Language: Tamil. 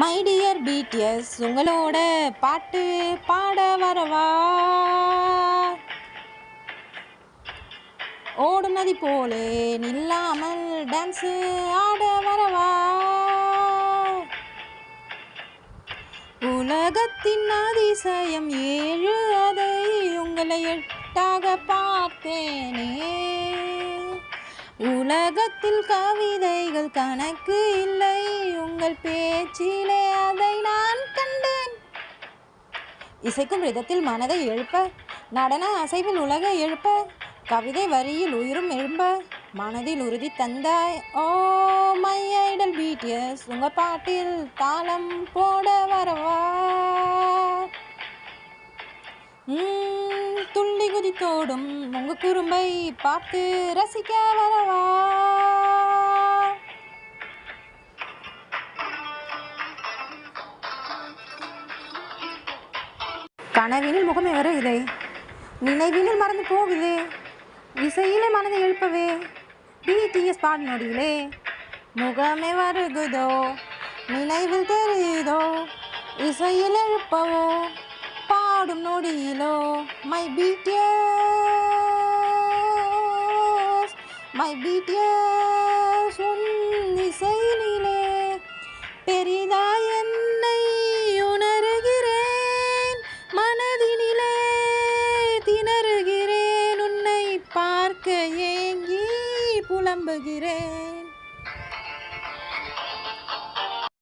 மை டியர் பிடிஎஸ் உங்களோட பாட்டு பாட வரவா? ஓடும் நதி போலே நில்லாமல் டான்ஸ் ஆட வரவா? உலகத்தின் அதிசயம் 7 அதை உங்களை 8ஆக பார்த்தேனே. உலகத்தில் கவிதைகள் கணக்கு இல்லை, உங்கள் பேச்சிலே அதை நான் கண்டேன். இசைக்கும் விதத்தில் மனதை எழுப்ப, நடன அசைவில் உலகை எழுப்ப, கவிதை வரியில் உயிரும் எழும்ப, மனதில் உறுதி தந்தாய். ஓ மை ஐடல் பிடிஎஸ், உங்க பாட்டில் தாளம் போட வரவா? துள்ளி குதித்தோடும் உங்க குறும்பை பார்த்து ரசிக்க வரவா? கனவினில் முகமே வருகிறே, நினைவினில் மறந்து போகுதே, இசையிலே மனதை எழுப்பவே பிடிஎஸ் பாடு நொடியிலே முகமே வருகுதோ, நினைவில் தெரியுதோ, இசையில் எழுப்பவோ பாடும் நொடியிலோ. My BTS, my BDS.